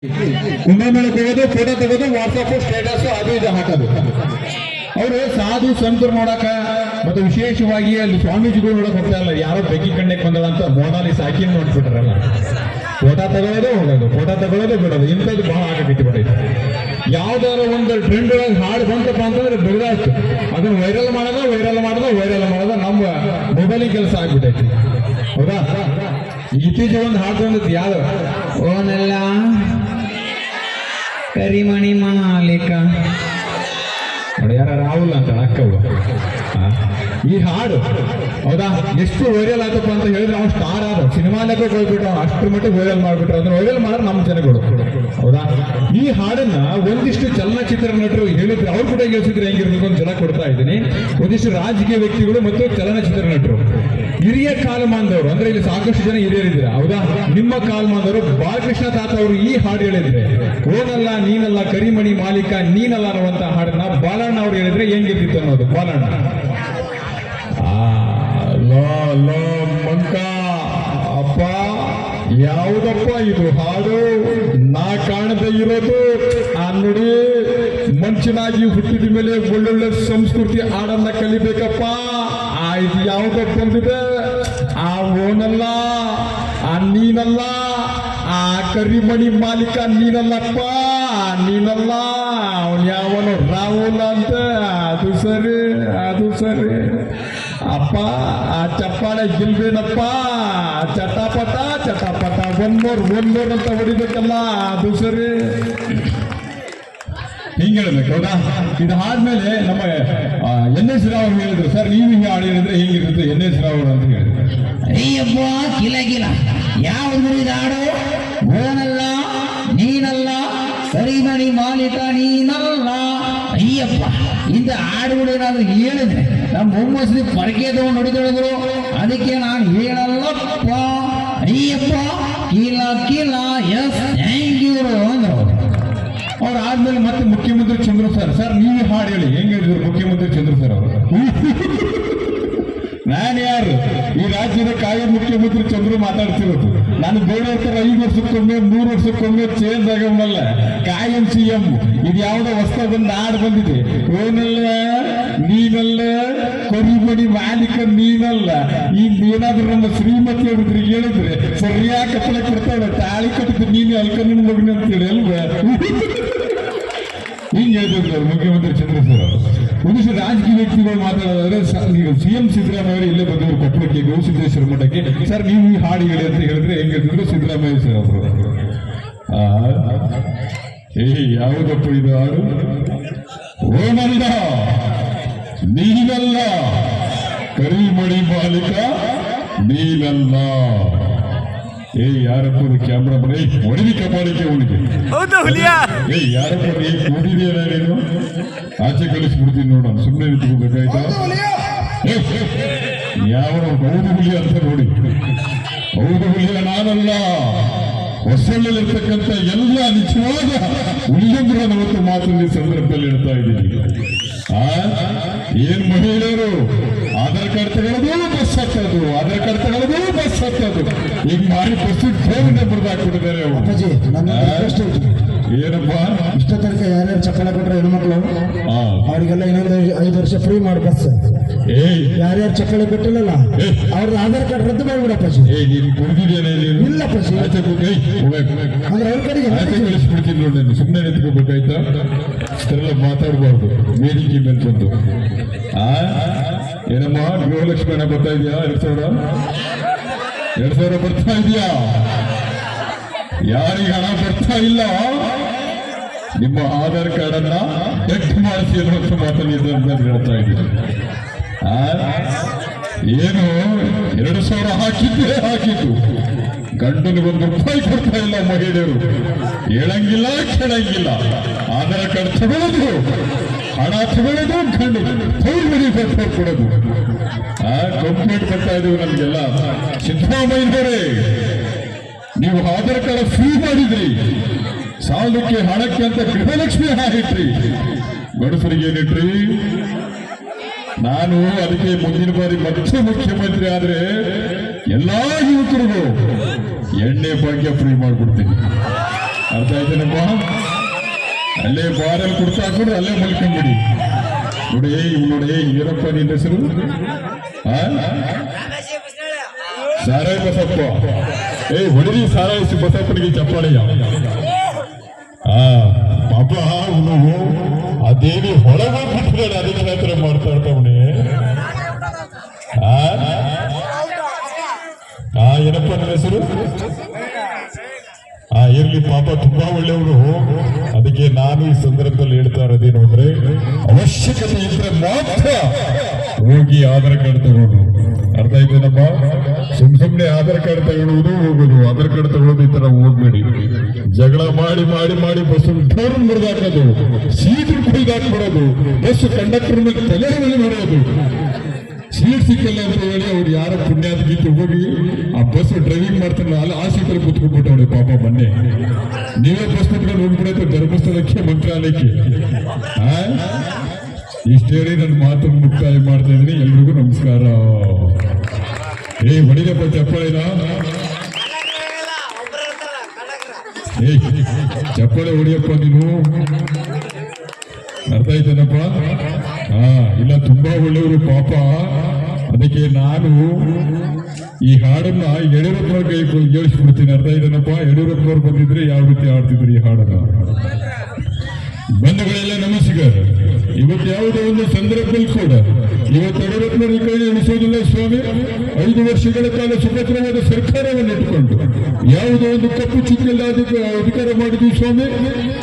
ಕುಂಭಮೇಳಕ್ಕೆ ಹೋಗೋದು, photo ತೆಗೋದು, WhatsApp status ಅದು ಇದು ಹಾಕೋದು. ಅವರು ಸಾಧು ಸಂತರು ನೋಡಕ ಮತ್ತು ವಿಶೇಷವಾಗಿ ಅಲ್ಲಿ ಸ್ವಾಮೀಜಿಗಳು ನೋಡಕ್ ಹೋಗ್ತಾ ಇಲ್ಲ. ಯಾರೋ ಬೆಕ್ಕಿ ಕಣ್ಣಕ್ಕೆ ಬಂದಳ ಅಂತ ಮೋನಾಲಿ ಸಾಕಿ ನೋಡ್ಬಿಟ್ರಲ್ಲ. ಫೋಟೋ ತಗೊಳ್ಳೋದು ಹೋಗೋದು, ಫೋಟೋ ತಗೊಳ್ಳೋದು ಬಿಡೋದು, ಇಂಥದ್ದು ಬಹಳ ಆಗಕ್ಕೆ ಬಿಟ್ಟೈತೆ. ಯಾವ್ದಾರ ಒಂದು ಟ್ರೆಂಡ್ ಒಳಗೆ ಹಾಡು ಬಂತಪ್ಪ ಅಂತಂದ್ರೆ ಬಿಡದಾಯ್ತು, ಅದನ್ನ ವೈರಲ್ ಮಾಡೋದು ನಮ್ಮ ಮೊಬೈಲಿಗೆ ಕೆಲಸ ಆಗ್ಬಿಟ್ಟೈತಿ. ಹೌದಾ? ಇತ್ತೀಚೆಗೆ ಒಂದು ಹಾಡು ಬಂದಿತ್ತು, ಯಾವ್ದು ಓನೆಲ್ಲ ಕರಿಮಣಿ ಮಾಲೀಕ ಯಾರ ರಾಹುಲ್ ಅಂತ ಅಕ್ಕವ್ವ. ಈ ಹಾಡು ಹೌದಾ ಎಷ್ಟು ವೈರಲ್ ಆಯ್ತಪ್ಪ ಅಂತ ಹೇಳಿದ್ರೆ ಅವ್ನು ಸ್ಟಾರ್ ಆದ ಸಿನಿಮಾ ಲೆಕ್ಕಕ್ಕೆ ಹೋಗ್ಬಿಟ್ಟು ಅವ್ನು ಅಷ್ಟ್ರ ಮಟ್ಟಿಗೆ ವೈರಲ್ ಮಾಡ್ಬಿಟ್ರು. ಅದನ್ನ ವೈರಲ್ ಮಾಡೋರು ನಮ್ಮ ಜನಗಳು. ಹೌದಾ? ಈ ಹಾಡನ್ನ ಒಂದಿಷ್ಟು ಚಲನಚಿತ್ರ ನಟರು ಹೇಳಿದ್ರೆ ಅವ್ರು ಕೂಡ ಗೆಲ್ಸಿದ್ರೆ ಹೆಂಗಿರ್ಬೇಕು ಅಂತ ಜನ ಕೊಡ್ತಾ ಇದ್ದೀನಿ. ಒಂದಿಷ್ಟು ರಾಜಕೀಯ ವ್ಯಕ್ತಿಗಳು ಮತ್ತು ಚಲನಚಿತ್ರ ನಟರು, ಹಿರಿಯ ಕಾಲಮಾನದವರು, ಅಂದ್ರೆ ಇಲ್ಲಿ ಸಾಕಷ್ಟು ಜನ ಹಿರಿಯರಿದ್ರೆ. ಹೌದಾ? ನಿಮ್ಮ ಕಾಲಮಾನದವರು ಬಾಲಕೃಷ್ಣ ತಾತ ಅವರು ಈ ಹಾಡು ಹೇಳಿದ್ರೆ, ಓನಲ್ಲ ನೀನಲ್ಲ ಕರಿಮಣಿ ಮಾಲೀಕ ನೀನಲ್ಲ ಅನ್ನುವಂತ ಹಾಡನ್ನ ಬಾಲಣ್ಣ ಅವ್ರು ಹೇಳಿದ್ರೆ ಹೆಂಗಿರ್ತಿತ್ತು ಅನ್ನೋದು. ಬಾಲಣ್ಣ ಮಂಕ ಅಪ್ಪ ಯಾವುದಪ್ಪ ಇದು ಹಾಡು, ನಾ ಕಾಣದೇ ಇರೋದು ಆ ನುಡಿ. ಮನುಷ್ಯನಾಗಿ ಹುಟ್ಟಿದ ಮೇಲೆ ಒಳ್ಳೊಳ್ಳೆ ಸಂಸ್ಕೃತಿ ಹಾಡನ್ನ ಕಲಿಬೇಕಪ್ಪ. ಇದು ಯಾವುದಪ್ಪ ಬಂದಿದೆ, ಆ ಓನಲ್ಲ, ಆ ನೀನಲ್ಲ, ಆ ಕರಿಮಣಿ ಮಾಲೀಕ ನೀನಲ್ಲಪ್ಪ, ನೀನಲ್ಲ, ಅವನು ಯಾವನು ರಾಹುಲ್ ಅಂತ. ಅದು ಸರಿ ಅಪ್ಪ, ಆ ಚಪ್ಪಾಳೆ ಗಿಲ್ಬೇನಪ್ಪ, ಚಟಾಪಟ ಒಂದೂರ್ ಅಂತ ಹೊಡಿಬೇಕಲ್ಲ. ಅದು ಸರಿ, ಹಿಂಗೆ ಹೇಳ್ಬೇಕು. ಹೌದಾ? ಇದು ಆದ್ಮೇಲೆ ನಮ್ಮ NS ರಾವ್ ಅವರು ಹೇಳಿದ್ರು, ಸರ್ ನೀವು ಹಿಂಗೆ ಹಾಡು ಹೇಳಿದ್ರೆ ಹಿಂಗಿರುತ್ತೆ NS ರಾವ್ ಅವರು ಅಂತ ಹೇಳಿದ್ರು. ಅಯ್ಯಪ್ಪ ಕಿಲ ಯಾವುದು ಇದು ಹಾಡು? ಓನಲ್ಲ ನೀನಲ್ಲ ಕರಿಮಣಿ ಮಾಲೀಕ ನೀನಲ್ಲ. ಅಯ್ಯಪ್ಪ ಇಂಥ ಹಾಡುಗಳೇನಾದ್ರೂ ಹೇಳಿದ್ರೆ ನಮ್ಮ ಮೊಮ್ಮಸ್ಲಿ ಪರಕೆ ತಗೊಂಡು ಹೊಡಿದೊಳದ್ರು. ಅದಕ್ಕೆ ನಾನು ಹೇಳಲ್ಲಪ್ಪ. ಅಯ್ಯಪ್ಪ ಕಿಲ ಎಸ್ ಥ್ಯಾಂಕ್ ಯು ಅಂದ್ರು. ಅವ್ರು ಆದ್ಮೇಲೆ ಮತ್ತೆ ಮುಖ್ಯಮಂತ್ರಿ ಚಂದ್ರು ಸರ್ ನೀವು ಹಾಡು ಹೇಳಿ ಹೆಂಗ್ ಹೇಳಿದ್ರು ಮುಖ್ಯಮಂತ್ರಿ ಚಂದ್ರು ಸರ್ ಅವರು. ನಾನು ಯಾರು? ಈ ರಾಜ್ಯದ ಕಾಯಂ ಮುಖ್ಯಮಂತ್ರಿ ಚಂದ್ರು ಮಾತಾಡ್ತಿರೋದು. ನಾನು ಬೇರೆ 5 ವರ್ಷಕ್ಕೊಮ್ಮೆ 3 ವರ್ಷಕ್ಕೊಮ್ಮೆ ಚೇಂಜ್ ಆಗಲ್ಲ. ಕಾಯಂ CM. ಇದು ಯಾವುದೋ ಹೊಸದೊಂದು ಹಾಡು ಬಂದಿದೆ. ಓನಲ್ಲ ನೀನಲ್ಲ ಕರಿಮಣಿ ಮಾಲೀಕ ನೀನಲ್ಲ. ಈಗ ಏನಾದ್ರೂ ನಮ್ಮ ಶ್ರೀಮತಿ ಅವ್ರಿಗೆ ಹೇಳಿದ್ರೆ ಸರಿಯಾಗಿ ಕಪ್ಪಳೆ ಕೊಡ್ತಾಳೆ, ತಾಳಿ ಕಟ್ಟಿದ್ದು ನೀನು ಅಲ್ಕನ್ನ ಮಗನ ಅಂತೇಳಿ ಅಲ್ವಾ? ಹಿಂಗೆ ಹೇಳ್ತಿದ್ರು ಮುಖ್ಯಮಂತ್ರಿ ಚಂದ್ರಶೇಖರ್ ಅವರು. ಒಂದಿಷ್ಟು ರಾಜಕೀಯ ವ್ಯಕ್ತಿಗಳು ಮಾತಾಡೋದಾದ್ರೆ CM ಸಿದ್ದರಾಮಯ್ಯ ಅವರು ಇಲ್ಲೇ ಬಂದವರು ಕೊಪ್ಪಳಕ್ಕೆ ಗೌಸಿದ್ದೇಶ್ವರ ಮಠಕ್ಕೆ. ಸರ್ ನೀವು ಈ ಹಾಡು ಹೇಳಿ ಅಂತ ಹೇಳಿದ್ರೆ ಹೆಂಗ್ ಹೇಳ್ತಿದ್ರು ಸಿದ್ದರಾಮಯ್ಯ ಸರ್ ಅವರು. ಯಾವುದಪ್ಪ ಇದು ಹಾಡು? ಓನಲ್ಲ ನೀನಲ್ಲ ಕರಿಮಣಿ ಮಾಲೀಕ ನೀನಲ್ಲ. ಯಾರಪ್ಪ ಕ್ಯಾಮ್ರಾ ಬರ ಹೊಡಿದಿ ಕಪಾಲಿಕೆ ಅವನಿಗೆ. ಯಾರಪ್ಪ ಕೂದಿದೆಯಲ್ಲ ನೀನು? ಆಚೆ ಕಳಿಸ್ಬಿಡ್ತೀನಿ ನೋಡೋಣ, ಸುಮ್ಮನೆ ನಿಂತ್ಕೋಬೇಕಾಯ್ತಾ? ಯಾವ ಹೌದು ಹುಲಿಯ ಅಂತ ನೋಡಿ. ಹೌದು ಹುಲಿಯ ನಾನಲ್ಲ, ಹೊಸಲ್ಲಿರ್ತಕ್ಕಂಥ ಎಲ್ಲ ನಿಜವಾದ ಹುಲಿಯಂದ್ರ ಅವತ್ತು ಮಾತಲ್ಲಿ ಸಂದರ್ಭದಲ್ಲಿ ಹೇಳ್ತಾ ಇದ್ದೀನಿ. ಏನ್ ಮಹಿಳೆಯರು ಆಧಾರ್ ಕಾರ್ಡ್ ತಗೊಳ್ಳೋದು ಬಸ್ ಹತ್ತೋದು, ಆಧಾರ್ ಕಾರ್ಡ್ ತಗೊಳ್ಳೋದು ಬಸ್ ಹತ್ತೋದು, ಈಗ ಮಾಡಿ ಬಸ್ ಫೋನ್ ಬರ್ದಾಕ್ಬಿಟ್ಟಿದ್ದಾರೆ. ಏನಪ್ಪಾ ಇಷ್ಟ ತನಕ ಯಾರ್ಯಾರು ಚಪ್ಪಲ ಕೊಟ್ರೆ ಹೆಣ್ಮಕ್ಳು ಅವ್ರಿಗೆಲ್ಲ ಇನ್ನೊಂದು 5 ವರ್ಷ ಫ್ರೀ ಮಾಡಿ ಬಸ್. ಯಾರ್ಯಾರು ಚಪ್ಪಲಿ ಕೊಟ್ಟಿಲ್ಲಲ್ಲ ಅವ್ರದ್ದು ಆಧಾರ್ ಕಾರ್ಡ್ ರದ್ದು ಮಾಡ್ಬಿಡಪ್ಪಾಜಿ. ನೀನು ಕುಡಿದಿದ್ದೇನೆ ಇಲ್ಲಪ್ಪಾಜಿ, ಅಂದ್ರೆ ಅವ್ರ ಕಡೆಗೆ ಕಳಿಸ್ಬಿಡ್ತೀನಿ ನೋಡಿ. ನೀನು ಸುಮ್ಮನೆ ನಿಂತ್ಕೋಬೇಕಾಯ್ತಾ? ಇಷ್ಟೆಲ್ಲ ಮಾತಾಡ್ಬಾರ್ದು ವೇದಿಕೆ ಮೇಲೆ ಬಂದು. ಏನಮ್ಮ ಗೃಹಲಕ್ಷ್ಮಿ ಹಣ ಬರ್ತಾ ಇದೆಯಾ? 2,000 ಬರ್ತಾ ಇದೆಯಾ? ಯಾರಿಗೆ ಹಣ ಬರ್ತಾ ಇಲ್ಲ ನಿಮ್ಮ ಆಧಾರ್ ಕಾರ್ಡ್ ಅನ್ನ ಡೆಟ್ ಮಾಡಿಸಿ ಅನ್ನುವಂಥ ಮಾತಲ್ಲಿ ಅಂತ ಹೇಳ್ತಾ ಇದ್ದೀನಿ. ಏನು 2,000 ಹಾಕಿದ್ದು ಗಂಡನಿಗೊಂದು ರೂಪಾಯಿ ಕೊಡ್ತಾ ಇಲ್ಲ ಮಹಿಳೆಯರು. ಹೇಳಂಗಿಲ್ಲ ಕೇಳಂಗಿಲ್ಲ. ಆಧಾರ್ ಕಾರ್ಡ್ ತಗೊಳ್ಳೋದು, ಹಣ ತಗೊಳ್ಳೋದು, ಗಂಡು ಮನೆ ಪೇಪರ್ ಕೊಡೋದು. ಕಂಪ್ಲೇಂಟ್ ಬರ್ತಾ ಇದೀವಿ ನಮ್ಗೆಲ್ಲ. ಸಿದ್ದರಾಮಯ್ಯನವರೇ, ನೀವು ಆಧಾರ್ ಕಾರ್ಡ್ ಫ್ರೀ ಮಾಡಿದ್ರಿ, ಸಾಲಕ್ಕೆ ಹಣಕ್ಕೆ ಅಂತ ಗೃಹಲಕ್ಷ್ಮಿ ಹಾಕಿಟ್ರಿ, ಗಂಡಸರಿಗೆ ಏನಿಟ್ರಿ? ನಾನು ಅದಕ್ಕೆ ಮುಂದಿನ ಬಾರಿ ಮತ್ತೆ ಮುಖ್ಯಮಂತ್ರಿ ಆದ್ರೆ ಎಲ್ಲಾ ಯುವಕರಿಗೂ ಎಣ್ಣೆ ಭಾಗ್ಯ ಫ್ರೀ ಮಾಡ್ಬಿಡ್ತೀನಿ. ಅರ್ಥ ಆಯ್ತೇನಪ್ಪ? ಅಲ್ಲೇ ಬಾರಲ್ಲಿ ಕುಡ್ತಾ ಹಾಕೊಂಡ್ರೆ ಅಲ್ಲೇ ಮಲ್ಕೊಂಡ್ಬಿಡಿ. ನೋಡಿ ಇವ್ ನೋಡಿ ಏನಪ್ಪ ನಿನ್ನ ಹೆಸರು? ಸಾರಾಯಿ ಬಸಪ್ಪ. ಹೊಡಿರಿ ಸಾರಾಯಿ ಬಸಪ್ಪನಿಗೆ ಚಪ್ಪಾಳೆಯ. ಪಾಪ ಅವನು ಆ ದೇವಿ ಹೊಳಗ ಬಿಟ್ಟಿದ್ದಾಳೆ, ಅದಕ್ಕೆ ಹತ್ರ ಮಾಡ್ತಾ ಇರ್ತಾವಣೆ. ಏನಪ್ಪ ನನ್ನ ಹೆಸರು? ಇರ್ಲಿ ಪಾಪ, ತುಂಬಾ ಒಳ್ಳೆಯವರು. ಅದಕ್ಕೆ ನಾನು ಈ ಸಂದರ್ಭದಲ್ಲಿ ಹೇಳ್ತಾ ಇರೋದೇನು ಅಂದ್ರೆ, ಅವಶ್ಯಕತೆ ಇದ್ರೆ ಮಾತ್ರ ಹೋಗಿ ಆಧಾರ್ ಕಾರ್ಡ್ ತಗೊಳ್ಳೋದು. ಅರ್ಥ ಆಯ್ತೇನಪ್ಪ? ಸುಮ್ನೆ ಆಧಾರ್ ಕಾರ್ಡ್ ತಗೊಳ್ಳೋದು ಹೋಗೋದು, ಆಧಾರ್ ಕಾರ್ಡ್ ತಗೊಳ್ಳೋದು ಈ ತರ ಹೋಗ್ಬೇಡಿ. ಜಗಳ ಮಾಡಿ ಮಾಡಿ ಮಾಡಿ ಬಸ್ ಡೋರ್ ಮುರಿದಾಕೋದು, ಸೀಟ್ ಕುಯ್ದಾಕ್ಬಿಡೋದು, ಬಸ್ ಕಂಡಕ್ಟರ್ ಮೇಲೆ ತಲೆ ಮೇಲೆ ಮಾಡೋದು. ಸೀಟ್ ಸಿಕ್ಕಲ್ಲ ಅಂತ ಹೇಳಿ ಅವ್ರು ಯಾರ ಪುಣ್ಯಾದ ಗೀತೆ ಹೋಗಿ ಆ ಬಸ್ ಡ್ರೈವಿಂಗ್ ಮಾಡ್ತಾರಲ್ಲ, ಅಲ್ಲಿ ಆ ಸೀಟಲ್ಲಿ ಕುತ್ಕೊಂಡ್ಬಿಟ್ಟವ್ರೆ ಪಾಪ. ಮೊನ್ನೆ ನೀವೇ ಬಸ್ ಕುತ್ಕೊಂಡು ಹೋಗ್ಬಿಡತ್ತೆ ಧರ್ಮಸ್ಥಳಕ್ಕೆ, ಮಂತ್ರಾಲಯಕ್ಕೆ. ಇಷ್ಟು ಹೇಳಿ ನನ್ನ ಮಾತನ್ನು ಮುಕ್ತಾಯ ಮಾಡ್ತಾ ಇದ್ದೀನಿ. ಎಲ್ರಿಗೂ ನಮಸ್ಕಾರ. ಹೊಡಿದಪ್ಪ ಚಪ್ಪಾಳೆನ. ಚಪ್ಪಾಳೆ ಹೊಡಿಯಪ್ಪ ನೀನು. ಅರ್ಥ ಆಯ್ತೇನಪ್ಪ? ಇಲ್ಲ, ತುಂಬಾ ಒಳ್ಳೆಯವರು ಪಾಪ. ಅದಕ್ಕೆ ನಾನು ಈ ಹಾಡನ್ನ ಯಡಿಯೂರಪ್ಪನವ್ರ ಕೈ ಕೇಳಿಸ್ಬಿಡ್ತೀನಿ. ಅರ್ಥ ಆಯ್ತೇನಪ್ಪ? ಯಡಿಯೂರಪ್ಪನವ್ರು ಬಂದಿದ್ರೆ ಯಾವ ರೀತಿ ಹಾಡ್ತಿದ್ರು ಈ ಹಾಡನ್ನ. ಬಂಧುಗಳೆಲ್ಲ ನಮಸ್ಕಾರ. ಇವತ್ತು ಯಾವುದೋ ಒಂದು ಸಂದರ್ಭದಲ್ಲಿ ಕೂಡ ಇವತ್ತು ಯಡಿಯೂರಪ್ಪನವ್ರ ಕೈ ಎಣಿಸೋದಿಲ್ಲ ಸ್ವಾಮಿ. 5 ವರ್ಷಗಳ ಕಾಲ ಸುಭದ್ರವಾದ ಸರ್ಕಾರವನ್ನು ಇಟ್ಟುಕೊಂಡು ಯಾವುದೋ ಒಂದು ಕಪ್ಪು ಚುಕ್ಕೆಲ್ಲ ಅಧಿಕಾರ ಮಾಡಿದ್ವಿ ಸ್ವಾಮಿ.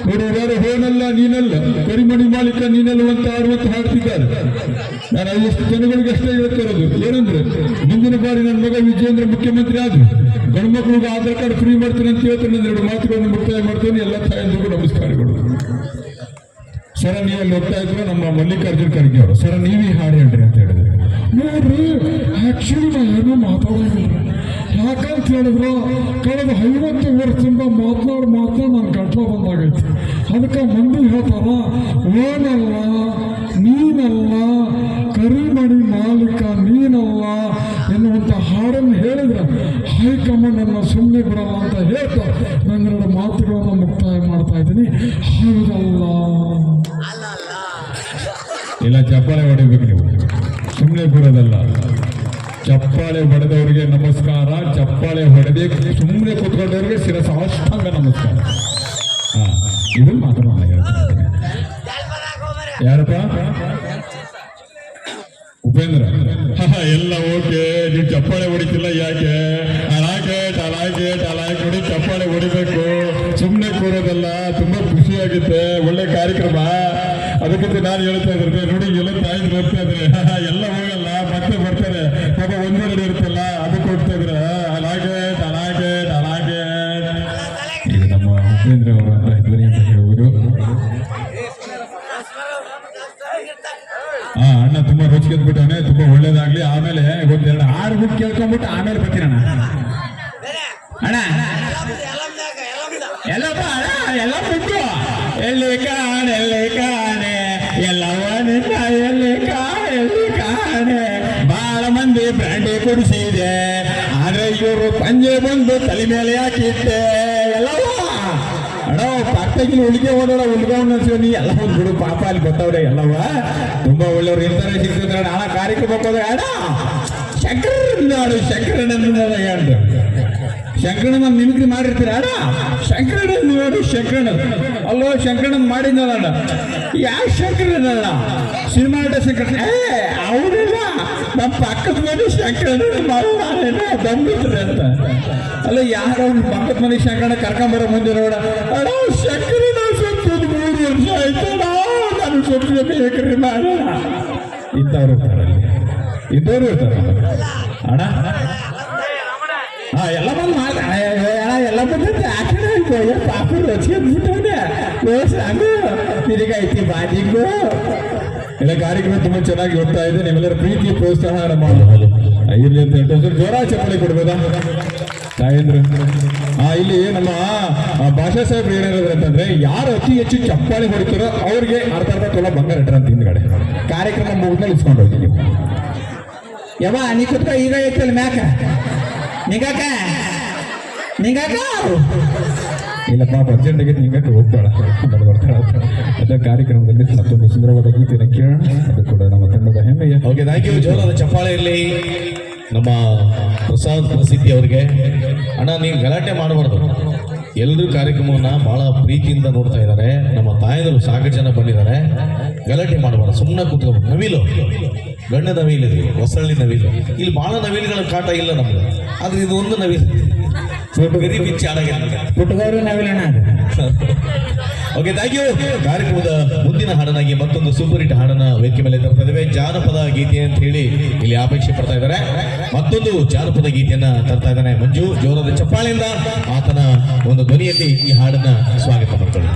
ನೋಡಿ, ಯಾರು ಹೋನಲ್ಲ ನೀನಲ್ಲ, ಕರಿಮಣಿ ಮಾಲೀಕ ನೀನಲ್ಲ ಅಂತ ಹಾಡ್ತಿದ್ದಾರೆ. ನಾನು ಎಷ್ಟು ಜನಗಳಿಗೆ ಅಷ್ಟೇ ಹೇಳ್ತಾ ಇರೋದು ಏನಂದ್ರೆ, ಮುಂದಿನ ಬಾರಿ ನನ್ನ ಮಗ ವಿಜಯೇಂದ್ರ ಮುಖ್ಯಮಂತ್ರಿ ಆದ್ರು ಗಂಡು ಮಕ್ಕಳಿಗೆ ಆಧಾರ್ ಕಾರ್ಡ್ ಫ್ರೀ ಮಾಡ್ತೀನಿ ಅಂತ ಹೇಳ್ತಾರೆ. ನನ್ನ 2 ಮಾತುಗಳನ್ನು ಮುಕ್ತಾಯ ಮಾಡ್ತೇನೆ. ಎಲ್ಲ ತಾಯಂದಿಗೂ ನಮಸ್ಕಾರಗಳು. ಸರ, ನೀವಲ್ಲಿ ಹೋಗ್ತಾ ಇದ್ರು ನಮ್ಮ ಮಲ್ಲಿಕಾರ್ಜುನ್ ಖರ್ಗೆ ಅವರು. ಸರ, ನೀವೇ ಹಾಡು ಹೇಳ್ರಿ ಅಂತ ಹೇಳಿದ್ರು. ನೋಡ್ರಿ, ಆಕ್ಚುಲಿ ನಾ ಏನೋ ಮಾತಾಡೋದಿಲ್ಲ. ಯಾಕಂತ ಹೇಳಿದ್ರು, ಕಳೆದ 50 ವರ್ಷದಿಂದ ಮಾತನಾಡಿ ನನ್ನ ಗಂಟ್ಲ ಬಂದಾಗೈತಿ. ಅದಕ್ಕೆ ಮಂದಿ ಹೇಳ್ತಾರ, ಏನಲ್ಲ ನೀನಲ್ಲ, ಕರಿಮಣಿ ಮಾಲೀಕ ನೀನಲ್ಲ ಎನ್ನುವಂಥ ಹಾಡನ್ನು ಹೇಳಿದ್ರೆ ಹೈಕಮಾಂಡ್ ಅನ್ನ ಸುಮ್ಮನೆ ಬಿಡಲ್ಲ ಅಂತ ಹೇಳ್ತಾ ನನ್ನ 2 ಮಾತುಗಳನ್ನು ಮುಕ್ತಾಯ ಮಾಡ್ತಾ ಇದ್ದೀನಿ. ಹೌದಲ್ಲ? ಇಲ್ಲ, ಚಪ್ಪಾಳೆ ಹೊಡಿಬೇಕು ನೀವು, ಸುಮ್ಮನೆ ಬಿಡೋದಲ್ಲ. ಚಪ್ಪಾಳೆ ಹೊಡೆದವರಿಗೆ ನಮಸ್ಕಾರ, ಚಪ್ಪಾಳೆ ಹೊಡೆದೇ ಸುಮ್ಮನೆ ಕೂತ್ಕೊಂಡವ್ರಿಗೆ ಶಿರಸಾಷ್ಟಾಂಗ ನಮಸ್ಕಾರ. ಇದು ಮಾತ್ರ ಹೇಳ್ತೀನಿ. ಯಾರಪ್ಪ? ಉಪೇಂದ್ರ. ಎಲ್ಲ ಓಕೆ. ನೀವು ಚಪ್ಪಾಳೆ ಹೊಡಿತಿಲ್ಲ ಯಾಕೆ? ಅಲಾಕೆ ಹೊಡಿ, ಚಪ್ಪಾಳೆ ಹೊಡಿಬೇಕು, ಸುಮ್ಮನೆ ಕೂರೋದಲ್ಲ. ತುಂಬಾ ಖುಷಿಯಾಗುತ್ತೆ, ಒಳ್ಳೆ ಕಾರ್ಯಕ್ರಮ. ಅದಕ್ಕಿಂತ ನಾನು ಹೇಳ್ತಾ ಇದ್ರೆ, ನೋಡಿ ಎಲ್ಲ ತಾಯಿ ಬರ್ತಾ ಇದ್ರೆ ಎಲ್ಲ ಹೋಗಲ್ಲ, ಮತ್ತೆ ಬರ್ತಾರೆ ಪಾಪ. 1-2 ಇರುತ್ತಲ್ಲ, ಅದಕ್ಕೆ ಹೋಗ್ತಾ ಇದ್ರೆ ಅಲಾಗೆ. ಇದು ನಮ್ಮ ಉಪೇಂದ್ರ ಅವರು ಅಂತ ಧ್ವನಿ ಅಂತ ಹೇಳುವುದು. ಅಣ್ಣ ತುಂಬಾ ರುಚಿ ಅಂದ್ಬಿಟ್ಟವನೆ, ತುಂಬಾ ಒಳ್ಳೇದಾಗ್ಲಿ. ಆಮೇಲೆ 1-2 ಹಾಡು ಬಿಟ್ಟು ಕೇಳ್ಕೊಂಡ್ಬಿಟ್ಟು ಆಮೇಲೆ ಬರ್ತೀನಿ ಅಣ್ಣ. ಎಲ್ಲಪ್ಪ ಎಲ್ಲ ಬಿಟ್ಟು ಎಲ್ಲಿ ಕಾಣೆ ಎಲ್ಲವನ್ನ ಎಲ್ಲಿ ಕಾಣೆ. ಬಹಳ ಮಂದಿ ಬ್ರ್ಯಾಂಡಿ ಕುಡಿಸಿದೆ, ಆದ್ರೆ ಇವರು ಪಂಜೆ ಬಂದು ತಲೆ ಮೇಲೆ ಹಾಕಿದ್ದೆ. ಎಲ್ಲವ ಅಣ್ಣ ಪಕ್ಕದಲ್ಲಿ ಉಳಿಗೆ ಓಡೋಣ, ಉಳ್ಗವನ್ನ ನೀ ಎಲ್ಲ ಒಂದು ಬಿಡು ಪಾಪ. ಅಲ್ಲಿ ಗೊತ್ತವ್ರೆ ಎಲ್ಲವ ತುಂಬಾ ಒಳ್ಳೆಯವ್ರು ಇರ್ತಾರೆ, ಸಿಗ್ತಿದ್ರೆ ನಾಳೆ ಕಾರ್ಯಕ್ರಮಕ್ಕೆ ಹೋದಾಗ ಅಣ್ಣ ಶಂಕರಣ್ಣ ಮಿಮಿಕ್ರಿ ಮಾಡಿರ್ತೀರ ಅಣ್ಣ. ಶಂಕರಣ್ಣ ನೋಡು, ಶಂಕರಣ್ಣ ಅಲ್ಲೋ ಶಂಕರಣ್ಣ ಮಾಡಿದ್ನಲ್ಲ. ಯಾವ ಶಂಕರಣ್ಣ? ಸಿನಿಮಾ ನಟ ಶಂಕರಣ್ಣ. ಅವನಿಲ್ಲ, ನಮ್ಮ ಪಕ್ಕದ ಮನೆ ಶಂಕರಣ್ಣ ಮಾಡೋಣ ಬಂದ್ಬಿಟ್ರೆ ಅಂತ. ಅಲ್ಲ, ಯಾರೋ ಪಕ್ಕದ ಮನೆ ಶಂಕರಣ್ಣ ಕರ್ಕೊಂಬರೋ ಮುಂದೆ ನೋಡ, ಅಣ್ಣ ಶಂಕರಣ್ಣ ಸತ್ತದ 3 ವರ್ಷ ಆಯ್ತಣ್ಣ, ನಾನು ಸೊಪ್ಪು ಬೇಕ್ರಿ ಮಾಡೋಣ. ಇದ್ದವ್ರು ಇರ್ತಾರೆ ಅಣ್ಣ. ಎಲ್ಲ ಬಂದು ಎಲ್ಲ ಬಂದೈತೆ ಆ ಕಡೆ ಪಾಪ ರುಚಿ ಅಂದ್ಬಿಟ್ಟವನೆ. ತಿರುಗೈತಿ ಬಾಜಿಗೂ ಎಲ್ಲ ಕಾರ್ಯಕ್ರಮ ತುಂಬಾ ಚೆನ್ನಾಗಿ ಹೋಗ್ತಾ ಇದೆ. ನಿಮ್ಮೆಲ್ಲರ ಪ್ರೀತಿ ಪ್ರೋತ್ಸಾಹ ಮಾಡಬಹುದು. ಇರ್ಲಿ ಅಂತ ಹೇಳ್ತಾರೆ. ಜೋರ ಚಪ್ಪಲಿ ಕೊಡ್ಬೋದಾ ತಾಯಂದ್ರ? ಇಲ್ಲಿ ನಮ್ಮ ಭಾಷಾ ಸಾಹೇಬ್ರು ಏನಿರೋದು ಅಂತಂದ್ರೆ, ಯಾರು ಅತಿ ಹೆಚ್ಚು ಚಪ್ಪಾಳೆ ಹೊಡಿತಾರೋ ಅವ್ರಿಗೆ ಅರ್ಧ ತೊಲ ಬಂಗಾರ ಇಟ್ಟರ ಅಂತ ಹಿಂದ್ಗಡೆ ಕಾರ್ಯಕ್ರಮ ಮುಗಿದ್ಮೇಲೆ ಇಸ್ಕೊಂಡು ಹೋಗಿ ನೀವು. ಯವ್ವ ನೀ ಕುತ್ಕ, ಈಗ ಐತಲ್ಲ ಮ್ಯಾಕ ನಿಗಾಕ ಇಲ್ಲ ಪಾಪ ಅರ್ಜೆಂಟ್ ಆಗೈತೆ ಹಿಂಗಕ್ಕೆ ಹೋಗ್ಬೇಡ ಬರ್ತಾಳ ಅದ ಕಾರ್ಯಕ್ರಮದಲ್ಲಿ ಮತ್ತೊಂದು ಸುಂದರವಾದ ಗೀತೆಯನ್ನು ಕೇಳೋಣ. ಅದು ಕೂಡ ನಮ್ಮ ತಂಡದ ಹೆಮ್ಮೆಯ. Okay, thank you. ಜೋರಾದ ಚಪ್ಪಾಳೆ ಇರಲಿ ನಮ್ಮ ಪ್ರಸಾದ್ ಪ್ರಸಿದ್ಧಿ ಅವ್ರಿಗೆ. ಅಣ್ಣ, ನೀವು ಗಲಾಟೆ ಮಾಡಬಾರ್ದು. ಎಲ್ಲರೂ ಕಾರ್ಯಕ್ರಮವನ್ನು ಬಹಳ ಪ್ರೀತಿಯಿಂದ ನೋಡ್ತಾ ಇದ್ದಾರೆ. ನಮ್ಮ ತಾಯಂದರು ಸಾಕಷ್ಟು ಜನ ಬಂದಿದ್ದಾರೆ. ಗಲಾಟೆ ಮಾಡಬಾರ್ದು, ಸುಮ್ಮನೆ ಕೂತ್ಕೋಬೇಕು. ನವಿಲು, ಗಂಡ ನವಿಲು ಇದೆ, ಹೊಸಳ್ಳಿ ನವಿಲು. ಇಲ್ಲಿ ಬಹಳ ನವಿಲುಗಳ ಕಾಟ ಇಲ್ಲ ನಮ್ಗೆ, ಆದ್ರೆ ಇದು ಒಂದು ನವಿಲು ಗರಿ ಬಿಚ್ಚಿ ಆಡಾಗಿದೆ. ಪುಟ್ಟಗೌರಿ ನಾವಿಲ್ಲಣ್ಣ. Okay, thank you. ಕಾರ್ಯಕ್ರಮದ ಮುಂದಿನ ಹಾಡನಾಗಿ ಮತ್ತೊಂದು ಸೂಪರ್ ಹಿಟ್ ಹಾಡನ್ನ ವೇದಿಕೆ ಮೇಲೆ ತರ್ತಾ ಇದ್ದೇವೆ. ಜಾನಪದ ಗೀತೆ ಅಂತ ಹೇಳಿ ಇಲ್ಲಿ ಅಪೇಕ್ಷೆ ಪಡ್ತಾ ಇದ್ದಾರೆ. ಮತ್ತೊಂದು ಜಾನಪದ ಗೀತೆಯನ್ನ ತರ್ತಾ ಇದ್ದಾನೆ ಮಂಜು. ಜೋರಾದ ಚಪ್ಪಾಳೆಯಿಂದ ಆತನ ಒಂದು ಧ್ವನಿಯಲ್ಲಿ ಈ ಹಾಡನ್ನ ಸ್ವಾಗತ ಮಾಡ್ಕೊಳ್ಳಿ.